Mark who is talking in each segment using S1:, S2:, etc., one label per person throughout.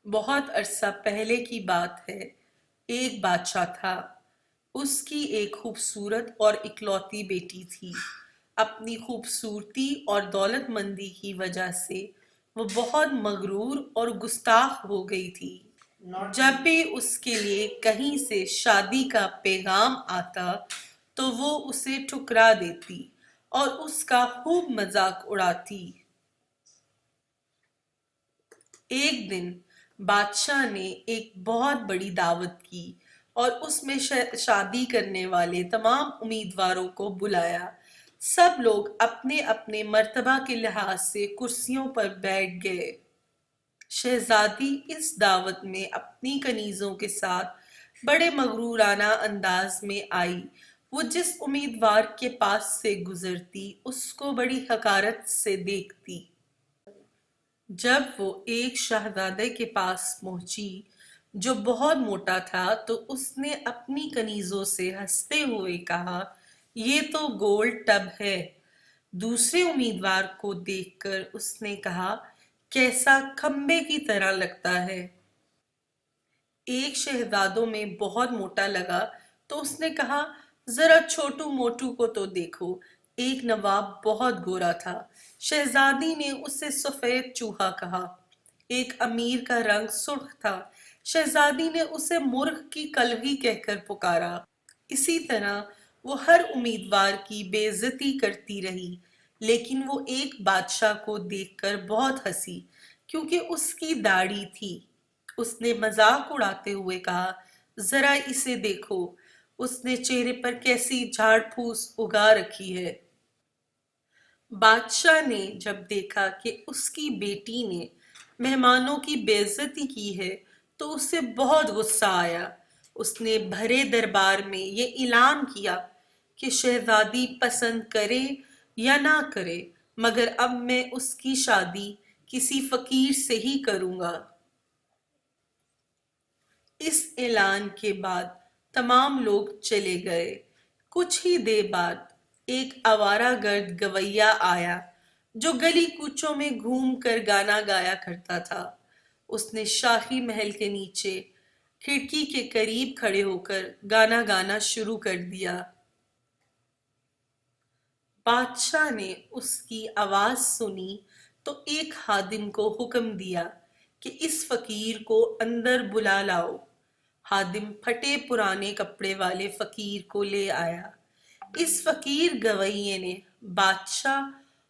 S1: بہت عرصہ پہلے کی بات ہے۔ ایک بادشاہ تھا۔ اس کی ایک خوبصورت اور اکلوتی بیٹی تھی۔ اپنی خوبصورتی اور دولت مندی کی وجہ سے وہ بہت مغرور اور گستاخ ہو گئی تھی۔ جب بھی اس کے لیے کہیں سے شادی کا پیغام آتا تو وہ اسے ٹھکرا دیتی اور اس کا خوب مذاق اڑاتی۔ ایک دن بادشاہ نے ایک بہت بڑی دعوت کی اور اس میں شادی کرنے والے تمام امیدواروں کو بلایا۔ سب لوگ اپنے اپنے مرتبہ کے لحاظ سے کرسیوں پر بیٹھ گئے۔ شہزادی اس دعوت میں اپنی کنیزوں کے ساتھ بڑے مغرورانہ انداز میں آئی۔ وہ جس امیدوار کے پاس سے گزرتی اس کو بڑی حقارت سے دیکھتی۔ جب وہ ایک شہزادے کے پاس پہنچی جو بہت موٹا تھا تو اس نے اپنی کنیزوں سے ہنستے ہوئے کہا، یہ تو گول ٹب ہے۔ دوسرے امیدوار کو دیکھ کر اس نے کہا، کیسا کھمبے کی طرح لگتا ہے۔ ایک شہزادوں میں بہت موٹا لگا تو اس نے کہا، ذرا چھوٹو موٹو کو تو دیکھو۔ ایک نواب بہت گورا تھا۔ شہزادی نے اسے سفید چوہا کہا۔ ایک امیر کا رنگ سرخ تھا۔ شہزادی نے اسے مرغ کی کلگی کہہ کر پکارا۔ اسی طرح وہ ہر امیدوار کی بے عزتی کرتی رہی، لیکن وہ ایک بادشاہ کو دیکھ کر بہت ہنسی کیونکہ اس کی داڑھی تھی۔ اس نے مذاق اڑاتے ہوئے کہا، ذرا اسے دیکھو، اس نے چہرے پر کیسی جھاڑ پھوس اگا رکھی ہے۔ بادشاہ نے جب دیکھا کہ اس کی بیٹی نے مہمانوں کی بے عزتی کی ہے تو اسے بہت غصہ آیا۔ اس نے بھرے دربار میں یہ اعلان کیا کہ شہزادی پسند کرے یا نہ کرے مگر اب میں اس کی شادی کسی فقیر سے ہی کروں گا۔ اس اعلان کے بعد تمام لوگ چلے گئے۔ کچھ ہی دیر بعد ایک آوارہ گرد گویا آیا جو گلی کوچوں میں گھوم کر گانا گایا کرتا تھا۔ اس نے شاہی محل کے نیچے کھڑکی کے قریب کھڑے ہو کر گانا گانا شروع کر دیا۔ بادشاہ نے اس کی آواز سنی تو ایک خادم کو حکم دیا کہ اس فقیر کو اندر بلا لاؤ۔ خادم پھٹے پرانے کپڑے والے فقیر کو لے آیا۔ اس فقیر گویے نے بادشاہ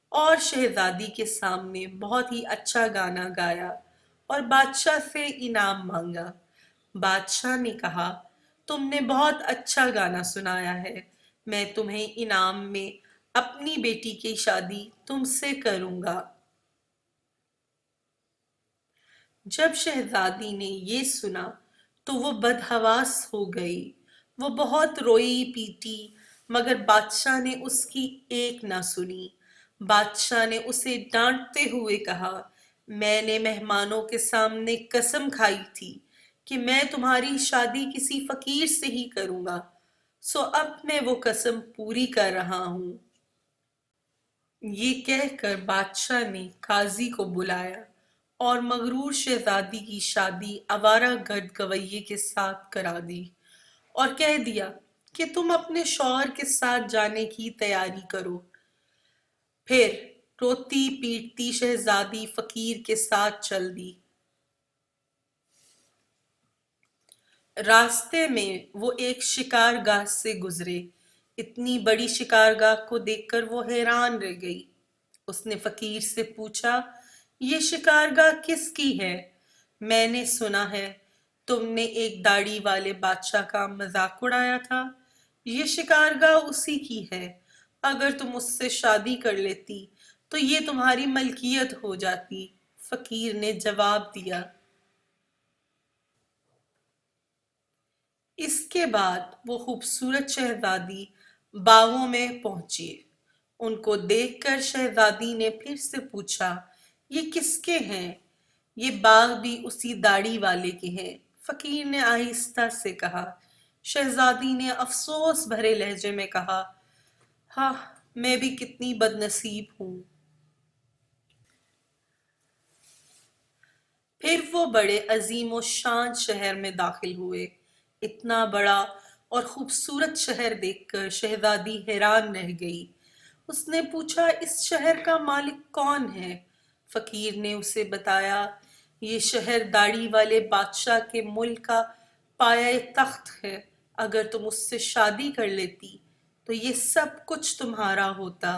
S1: اور شہزادی کے سامنے بہت ہی اچھا گانا گایا اور بادشاہ سے انعام مانگا۔ بادشاہ نے کہا، تم نے بہت اچھا گانا سنایا ہے، میں تمہیں انعام میں اپنی بیٹی کی شادی تم سے کروں گا۔ جب شہزادی نے یہ سنا تو وہ بدحواس ہو گئی۔ وہ بہت روئی پیٹی مگر بادشاہ نے اس کی ایک نہ سنی۔ بادشاہ نے اسے ڈانٹتے ہوئے کہا، میں نے مہمانوں کے سامنے قسم کھائی تھی کہ میں تمہاری شادی کسی فقیر سے ہی کروں گا، سو اب میں وہ قسم پوری کر رہا ہوں۔ یہ کہہ کر بادشاہ نے قاضی کو بلایا اور مغرور شہزادی کی شادی آوارہ گرد گویے کے ساتھ کرا دی اور کہہ دیا کہ تم اپنے شوہر کے ساتھ جانے کی تیاری کرو۔ پھر روتی پیٹتی شہزادی فقیر کے ساتھ چل دی۔ راستے میں وہ ایک شکارگاہ سے گزرے۔ اتنی بڑی شکارگاہ کو دیکھ کر وہ حیران رہ گئی۔ اس نے فقیر سے پوچھا، یہ شکارگاہ کس کی ہے؟ میں نے سنا ہے تم نے ایک داڑھی والے بادشاہ کا مذاق اڑایا تھا۔ یہ شکارگاہ اسی کی ہے۔ اگر تم اس سے شادی کر لیتی تو یہ تمہاری ملکیت ہو جاتی۔ فقیر نے جواب دیا۔ اس کے بعد وہ خوبصورت شہزادی باغوں میں پہنچی۔ ان کو دیکھ کر شہزادی نے پھر سے پوچھا، یہ کس کے ہیں؟ یہ باغ بھی اسی داڑھی والے کے ہیں، فقیر نے آہستہ سے کہا۔ شہزادی نے افسوس بھرے لہجے میں کہا، ہاں، میں بھی کتنی بد نصیب ہوں۔ پھر وہ بڑے عظیم و شان شہر میں داخل ہوئے۔ اتنا بڑا اور خوبصورت شہر دیکھ کر شہزادی حیران رہ گئی۔ اس نے پوچھا، اس شہر کا مالک کون ہے؟ فقیر نے اسے بتایا، یہ شہر داڑھی والے بادشاہ کے ملک کا پایہ تخت ہے۔ اگر تم اس سے شادی کر لیتی تو یہ سب کچھ تمہارا ہوتا۔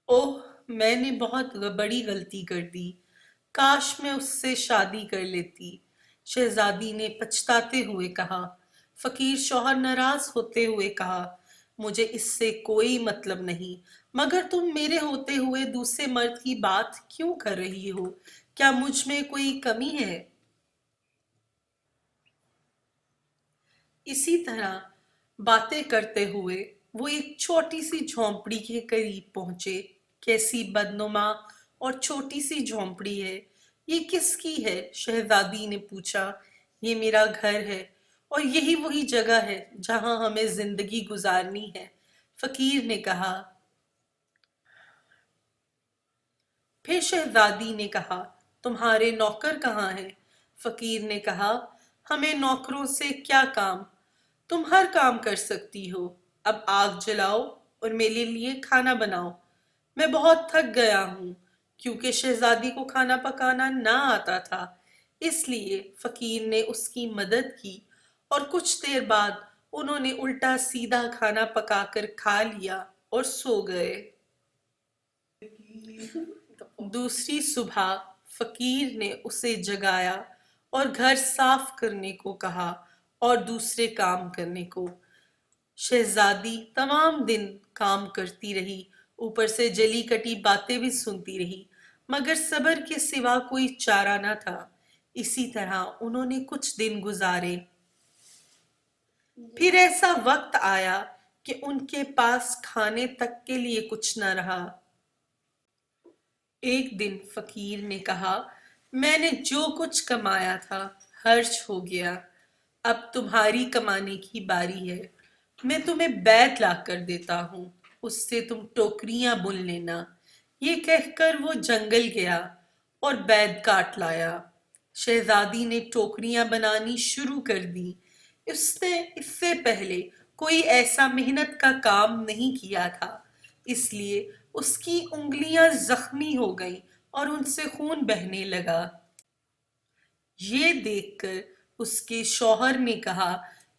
S1: اوہ، میں نے بہت بڑی غلطی کر دی۔ کاش میں اس سے شادی کر لیتی، شہزادی نے پچھتاتے ہوئے کہا۔ فقیر شوہر ناراض ہوتے ہوئے کہا، مجھے اس سے کوئی مطلب نہیں، مگر تم میرے ہوتے ہوئے دوسرے مرد کی بات کیوں کر رہی ہو؟ کیا مجھ میں کوئی کمی ہے؟ اسی طرح باتیں کرتے ہوئے وہ ایک چھوٹی سی جھونپڑی کے قریب پہنچے۔ کیسی بدنما اور چھوٹی سی جھونپڑی ہے، یہ کس کی ہے؟ شہزادی نے پوچھا۔ یہ میرا گھر ہے، اور یہی وہی جگہ ہے جہاں ہمیں زندگی گزارنی ہے، فقیر نے کہا۔ پھر شہزادی نے کہا، تمہارے نوکر کہاں ہیں؟ فقیر نے کہا، ہمیں نوکروں سے کیا کام؟ تم ہر کام کر سکتی ہو۔ اب آگ جلاؤ اور میرے لیے کھانا بناؤ۔ میں بہت تھک گیا ہوں، کیونکہ شہزادی کو کھانا پکانا نہ آتا تھا۔ اس لیے فقیر نے اس کی مدد کی، اور کچھ دیر بعد انہوں نے الٹا سیدھا کھانا پکا کر کھا لیا اور سو گئے۔ دوسری صبح فقیر نے اسے جگایا اور گھر صاف کرنے کو کہا اور دوسرے کام کرنے کو۔ شہزادی تمام دن کام کرتی رہی، اوپر سے جلی کٹی باتیں بھی سنتی رہی، مگر صبر کے سوا کوئی چارہ نہ تھا۔ اسی طرح انہوں نے کچھ دن گزارے۔ پھر ایسا وقت آیا کہ ان کے پاس کھانے تک کے لیے کچھ نہ رہا۔ ایک دن فقیر نے کہا، میں نے جو کچھ کمایا تھا خرچ ہو گیا، اب تمہاری کمانے کی باری ہے۔ میں تمہیں بیت لا کر دیتا ہوں، اس سے تم ٹوکریاں بن لینا۔ یہ کہہ کر وہ جنگل گیا اور بیت کاٹ لایا۔ شہزادی نے ٹوکریاں بنانی شروع کر دی۔ اس نے اس سے پہلے کوئی ایسا محنت کا کام نہیں کیا تھا، اس لیے اس کی انگلیاں زخمی ہو گئیں اور ان سے خون بہنے لگا۔ یہ دیکھ کر اس کے شوہر نے کہا،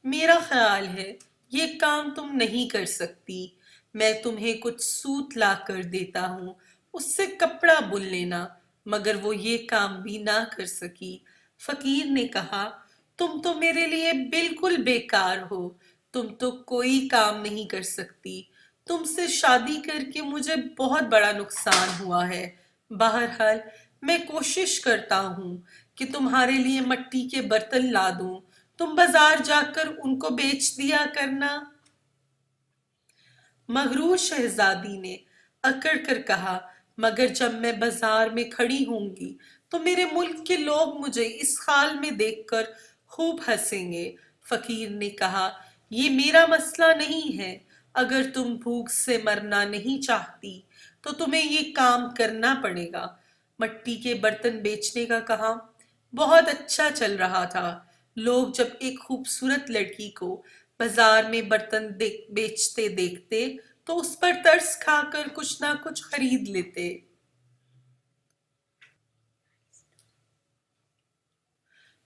S1: میرا خیال ہے یہ کام تم نہیں کر سکتی، میں تمہیں کچھ سوت لا کر دیتا ہوں، اس سے کپڑا بن لینا۔ مگر وہ یہ کام بھی نہ کر سکی۔ فقیر نے کہا، تم تو میرے لیے بالکل بیکار ہو، تم تو کوئی کام نہیں کر سکتی۔ تم سے شادی کر کے مجھے بہت بڑا نقصان ہوا ہے۔ بہرحال میں کوشش کرتا ہوں کہ تمہارے لیے مٹی کے برتن لا دوں، تم بازار جا کر ان کو بیچ دیا کرنا۔ مغرور شہزادی نے اکڑ کر کہا، مگر جب میں بازار میں کھڑی ہوں گی تو میرے ملک کے لوگ مجھے اس حال میں دیکھ کر خوب ہنسیں گے۔ فقیر نے کہا، یہ میرا مسئلہ نہیں ہے، اگر تم بھوک سے مرنا نہیں چاہتی تو تمہیں یہ کام کرنا پڑے گا۔ مٹی کے برتن بیچنے کا کام بہت اچھا چل رہا تھا۔ لوگ جب ایک خوبصورت لڑکی کو بازار میں برتن بیچتے دیکھتے تو اس پر ترس کھا کر کچھ نہ کچھ خرید لیتے۔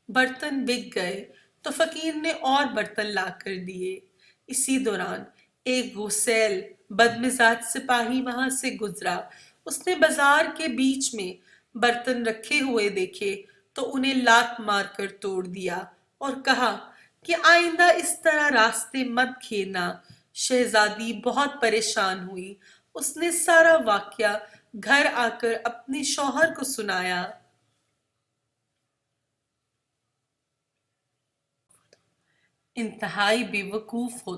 S1: برتن بک گئے تو فقیر نے اور برتن لا کر دیے۔ اسی دوران ایک غسیل بدمزاج سپاہی وہاں سے گزرا۔ اس نے بازار کے بیچ میں برتن رکھے ہوئے دیکھے تو انہیں لات مار کر توڑ دیا اور کہا کہ آئندہ اس طرح راستے مت گھیرنا۔ شہزادی بہت پریشان ہوئی۔ اس نے سارا واقعہ گھر آ کر اپنے شوہر کو سنایا۔ انتہائی بے وقوف ہو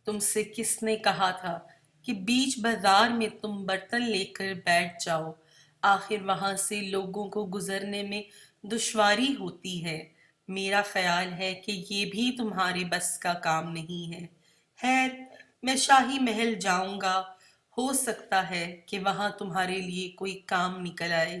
S1: تم سے کس نے کہا تھا کہ بیچ بازار میں تم برتن لے کر بیٹھ جاؤ؟ آخر وہاں سے لوگوں کو گزرنے میں دشواری ہوتی ہے۔ میرا خیال ہے کہ یہ بھی تمہارے بس کا کام نہیں ہے۔ خیر، میں شاہی محل جاؤں گا، ہو سکتا ہے کہ وہاں تمہارے لیے کوئی کام نکل آئے۔